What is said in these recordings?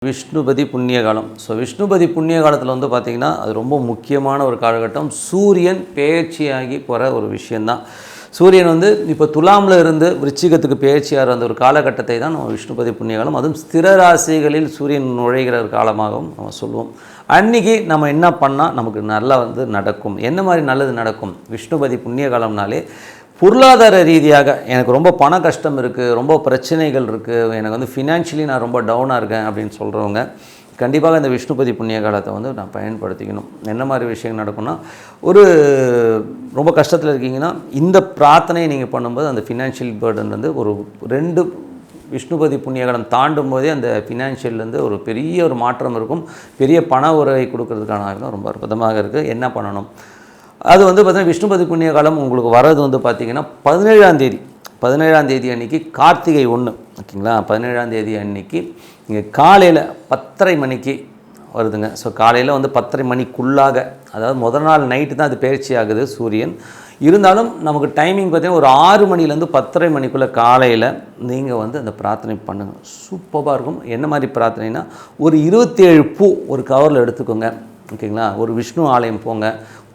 விஷ்ணுபதி புண்ணிய காலம். ஸோ விஷ்ணுபதி புண்ணிய காலத்தில் வந்து பார்த்திங்கன்னா அது ரொம்ப முக்கியமான ஒரு காலகட்டம். சூரியன் பெயர்ச்சியாகி போகிற ஒரு விஷயந்தான். சூரியன் வந்து இப்போ துலாமில் இருந்து விருச்சிகத்துக்கு பெயர்ச்சியாகிற அந்த ஒரு காலகட்டத்தை தான் நம்ம விஷ்ணுபதி புண்ணிய காலம், அதுவும் ஸ்திர ராசிகளில் சூரியன் நுழைகிற ஒரு காலமாகவும் நம்ம சொல்லுவோம். அன்றைக்கி நம்ம என்ன பண்ணால் நமக்கு நல்லா வந்து நடக்கும், என்ன மாதிரி நல்லது நடக்கும்? விஷ்ணுபதி புண்ணிய காலம்னாலே பொருளாதார ரீதியாக எனக்கு ரொம்ப பண கஷ்டம் இருக்குது, ரொம்ப பிரச்சனைகள் இருக்குது, எனக்கு வந்து ஃபினான்ஷியலி நான் ரொம்ப டவுனாக இருக்கேன் அப்படின்னு சொல்கிறவங்க கண்டிப்பாக இந்த விஷ்ணுபதி புண்ணிய காலத்தை வந்து நான் பயன்படுத்திக்கணும். என்ன மாதிரி விஷயங்கள் நடக்கும்னா, ஒரு ரொம்ப கஷ்டத்தில் இருக்கீங்கன்னா இந்த பிரார்த்தனையை நீங்கள் பண்ணும்போது அந்த ஃபினான்ஷியல் பேர்டன் வந்து ஒரு 2 விஷ்ணுபதி புண்ணிய காலம் தாண்டும் போதே அந்த ஃபினான்ஷியல்லேருந்து ஒரு பெரிய ஒரு மாற்றம் இருக்கும். பெரிய பண உறவை கொடுக்கறதுக்கான ஆயுதம் ரொம்ப அற்புதமாக இருக்குது. என்ன பண்ணணும்? அது வந்து பார்த்திங்கன்னா விஷ்ணுபதி புண்ணிய காலம் உங்களுக்கு வர்றது வந்து பார்த்திங்கன்னா 17ஆம் தேதி அன்றைக்கி கார்த்திகை 1 ஓகேங்களா. 17ஆம் தேதி அன்றைக்கி இங்கே காலையில் 10:30 மணிக்கு வருதுங்க. ஸோ காலையில் வந்து 10:30 மணிக்குள்ளாக, அதாவது முதல் நாள் நைட்டு தான் அது பயிற்சி ஆகுது சூரியன். இருந்தாலும் நமக்கு டைமிங் பார்த்திங்கன்னா ஒரு 6 மணிலேருந்து 10:30 மணிக்குள்ளே காலையில் நீங்கள் வந்து அந்த பிரார்த்தனை பண்ணுங்கள். சூப்பராக இருக்கும். என்ன மாதிரி பிரார்த்தனைனா, ஒரு 27 பூ ஒரு கவரில் எடுத்துக்கோங்க ஓகேங்களா. ஒரு விஷ்ணு ஆலயம் போங்க,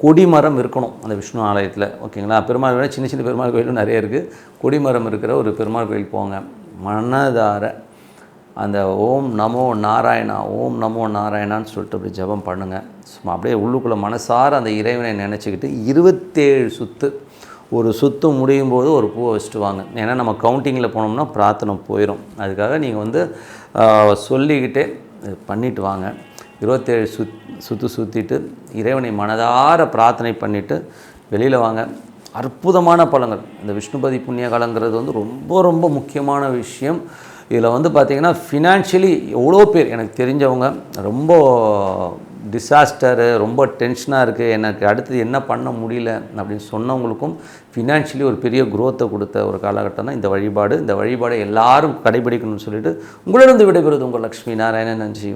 கொடிமரம் இருக்கணும் அந்த விஷ்ணு ஆலயத்தில் ஓகேங்களா. பெருமாள் கோயில் சின்ன சின்ன பெருமாள் கோயிலும் நிறைய இருக்குது. கொடிமரம் இருக்கிற ஒரு பெருமாள் கோயில் போங்க. மனதார அந்த ஓம் நமோ நாராயணா, ஓம் நமோ நாராயணான்னு சொல்லிட்டு அப்படி ஜபம் பண்ணுங்கள். சும்மா அப்படியே உள்ளுக்குள்ளே மனசார அந்த இறைவனை நினச்சிக்கிட்டு 27 சுற்று, ஒரு சுற்று முடியும் போது ஒரு பூவை வச்சுட்டு வாங்க. ஏன்னா நம்ம கவுண்டிங்கில் போனோம்னா பிரார்த்தனை போயிடும். அதுக்காக நீங்கள் வந்து சொல்லிக்கிட்டே பண்ணிட்டு வாங்க. 27 சுற்று சுற்றிட்டு இறைவனை மனதார பிரார்த்தனை பண்ணிவிட்டு வெளியில் வாங்க. அற்புதமான பலன்கள். இந்த விஷ்ணுபதி புண்ணிய காலங்கிறது வந்து ரொம்ப ரொம்ப முக்கியமான விஷயம். இதில் வந்து பார்த்திங்கன்னா ஃபினான்ஷியலி எவ்வளோ பேர் எனக்கு தெரிஞ்சவங்க ரொம்ப டிசாஸ்டரு, ரொம்ப டென்ஷனாக இருக்குது, எனக்கு அடுத்தது என்ன பண்ண முடியல அப்படின்னு சொன்னவங்களுக்கும் ஃபினான்ஷியலி ஒரு பெரிய குரோத்தை கொடுத்த ஒரு காலகட்டம் தான் இந்த வழிபாடு. இந்த வழிபாடை எல்லாரும் கடைபிடிக்கணும்னு சொல்லிட்டு உங்களிடம் விடைபெறுவது உங்கள் லக்ஷ்மி நாராயணன். நன்றி.